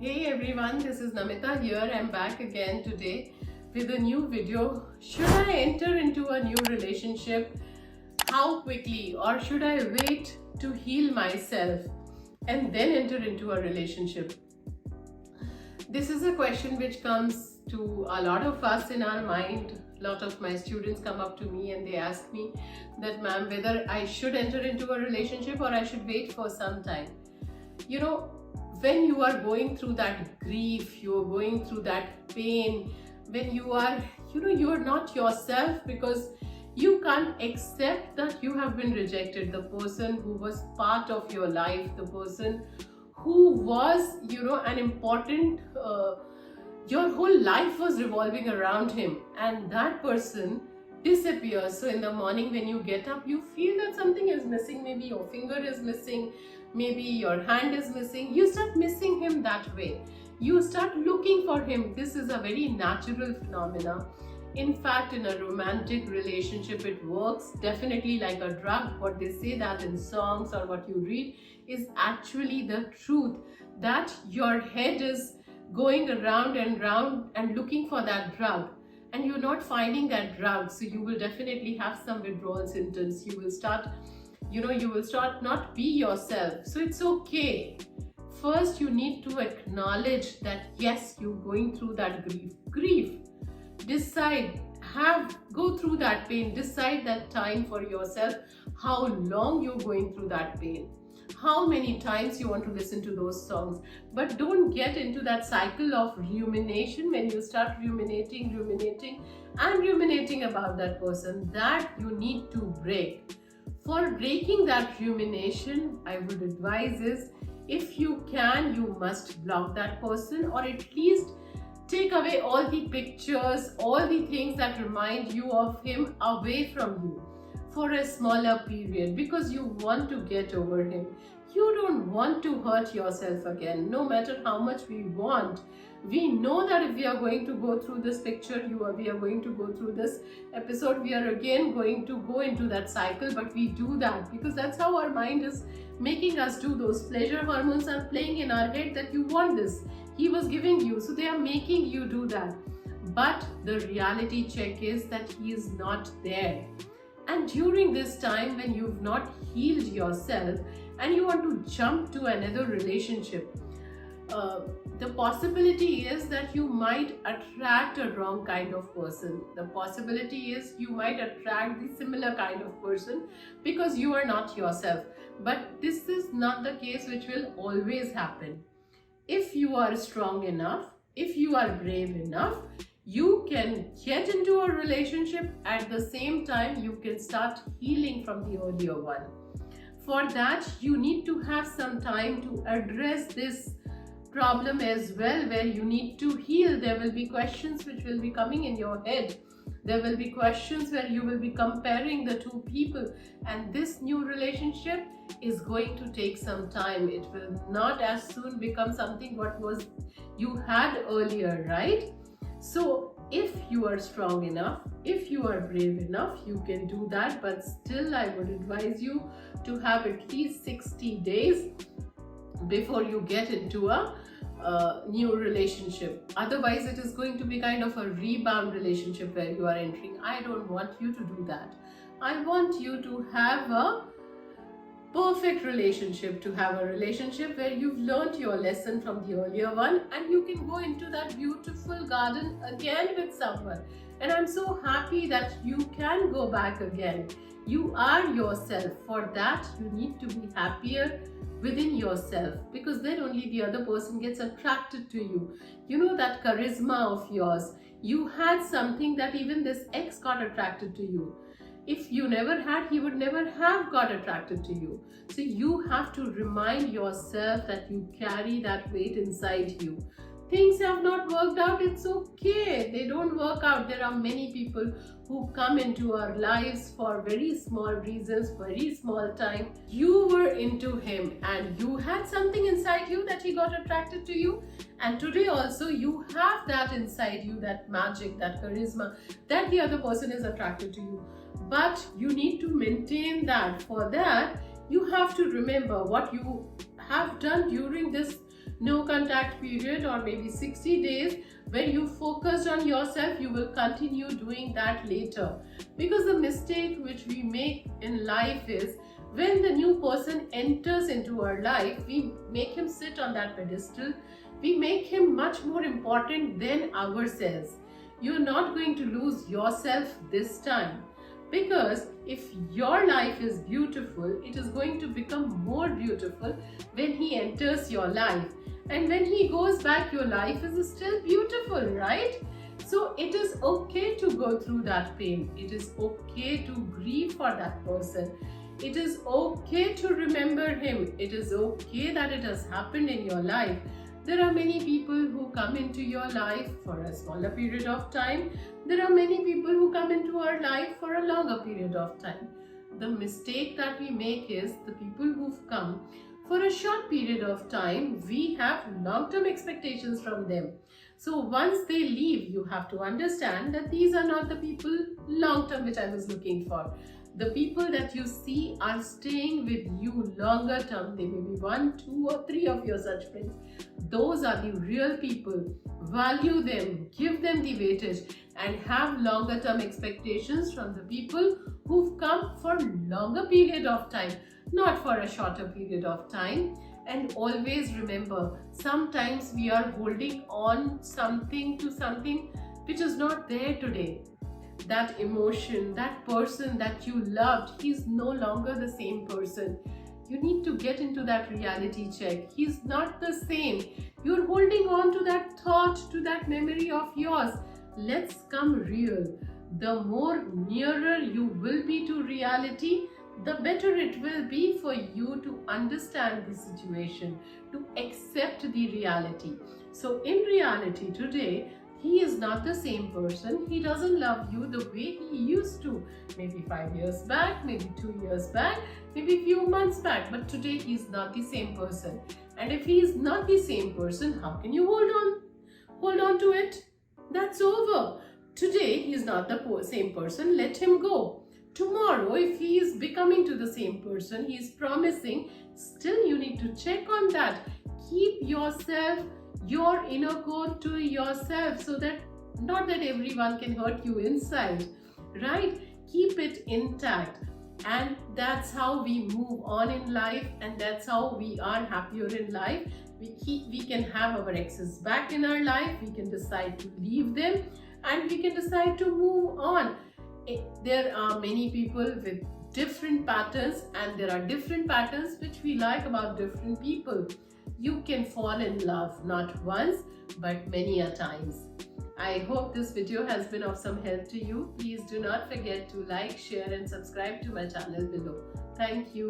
Hey everyone, this is Namita here. I'm back again today with a new video. Should I enter into a new relationship? How quickly? Or should I wait to heal myself and then enter into a relationship? This is a question which comes to a lot of us in our mind. A lot of my students come up to me and they ask me that, ma'am, whether I should enter into a relationship or I should wait for some time. You know, when you are going through that grief, you are going through that pain, when you are not yourself because you can't accept that you have been rejected. The person who was part of your life, the person who was, an important, your whole life was revolving around him, and that person disappears. So in the morning when you get up, you feel that something is missing. Maybe your finger is missing, maybe your hand is missing. You start missing him that way. You start looking for him. This is a very natural phenomena. In fact, in a romantic relationship, it works definitely like a drug. What they say that in songs or what you read is actually the truth, that your head is going around and round and looking for that drug, and you're not finding that drug. So you will definitely have some withdrawal symptoms. You will start not be yourself. So it's okay. First, you need to acknowledge that yes, you're going through that grief. Decide, go through that pain. Decide that time for yourself, how long you're going through that pain, how many times you want to listen to those songs. But don't get into that cycle of rumination. When you start ruminating about that person, that you need to break. For breaking that rumination, I would advise is, if you can, you must block that person, or at least take away all the pictures, all the things that remind you of him away from you for a smaller period, because you want to get over him. You don't want to hurt yourself again. No matter how much we want, we know that if we are going to go through this picture, we are going to go through this episode, we are again going to go into that cycle. But we do that because that's how our mind is making us do. Those pleasure hormones are playing in our head that you want this, he was giving you, so they are making you do that. But the reality check is that he is not there. And during this time, when you've not healed yourself and you want to jump to another relationship, the possibility is that you might attract a wrong kind of person. The possibility is you might attract the similar kind of person because you are not yourself. But this is not the case which will always happen. If you are strong enough, if you are brave enough, you can get into a relationship. At the same time, you can start healing from the earlier one. For that, you need to have some time to address this problem as well, where you need to heal. There will be questions which will be coming in your head. There will be questions where you will be comparing the two people, and this new relationship is going to take some time. It will not as soon become something what was you had earlier, right? So if you are strong enough, if you are brave enough, you can do that. But still, I would advise you to have at least 60 days before you get into a new relationship. Otherwise, it is going to be kind of a rebound relationship where you are entering. I don't want you to do that. I want you to have a perfect relationship, to have a relationship where you've learned your lesson from the earlier one and you can go into that beautiful garden again with someone. And I'm so happy that you can go back again. You are yourself. For that, you need to be happier within yourself, because then only the other person gets attracted to you. You know, that charisma of yours. You had something that even this ex got attracted to you. If you never had, he would never have got attracted to you. So you have to remind yourself that you carry that weight inside you. Things have not worked out, it's okay. They don't work out. There are many people who come into our lives for very small reasons, very small time. You were into him and you had something inside you that he got attracted to you. And today also you have that inside you, that magic, that charisma, that the other person is attracted to you. But you need to maintain that. For that, you have to remember what you have done during this no contact period, or maybe 60 days when you focused on yourself, you will continue doing that later. Because the mistake which we make in life is, when the new person enters into our life, we make him sit on that pedestal. We make him much more important than ourselves. You're not going to lose yourself this time, because if your life is beautiful, it is going to become more beautiful when he enters your life. And when he goes back, your life is still beautiful, right? So it is okay to go through that pain. It is okay to grieve for that person. It is okay to remember him. It is okay that it has happened in your life. There are many people who come into your life for a smaller period of time. There are many people who come into our life for a longer period of time. The mistake that we make is, the people who've come for a short period of time, we have long-term expectations from them. So once they leave, you have to understand that these are not the people long-term which I was looking for. The people that you see are staying with you longer term. They may be 1, 2 or 3 of your such friends. Those are the real people. Value them, give them the weightage, and have longer term expectations from the people who've come for longer period of time, not for a shorter period of time. And always remember, sometimes we are holding on something to something which is not there today. That emotion, that person that you loved, he's no longer the same person. You need to get into that reality check. He's not the same. You're holding on to that thought, to that memory of yours. Let's come real. The more nearer you will be to reality, the better it will be for you to understand the situation, to accept the reality. So in reality today, he is not the same person. He doesn't love you the way he used to. Maybe 5 years back, maybe 2 years back, maybe a few months back. But today he is not the same person. And if he is not the same person, how can you hold on? Hold on to it. That's over. Today he is not the same person. Let him go. Tomorrow, if he is becoming to the same person, he is promising, still you need to check on that. Keep yourself, your inner core to yourself, so that not that everyone can hurt you inside, right? Keep it intact. And that's how we move on in life, and that's how we are happier in life. We can have our exes back in our life. We can decide to leave them, and we can decide to move on. There are many people with different patterns, and there are different patterns which we like about different people. You can fall in love not once but many a times. I hope this video has been of some help to you. Please do not forget to like, share and subscribe to my channel below. Thank you.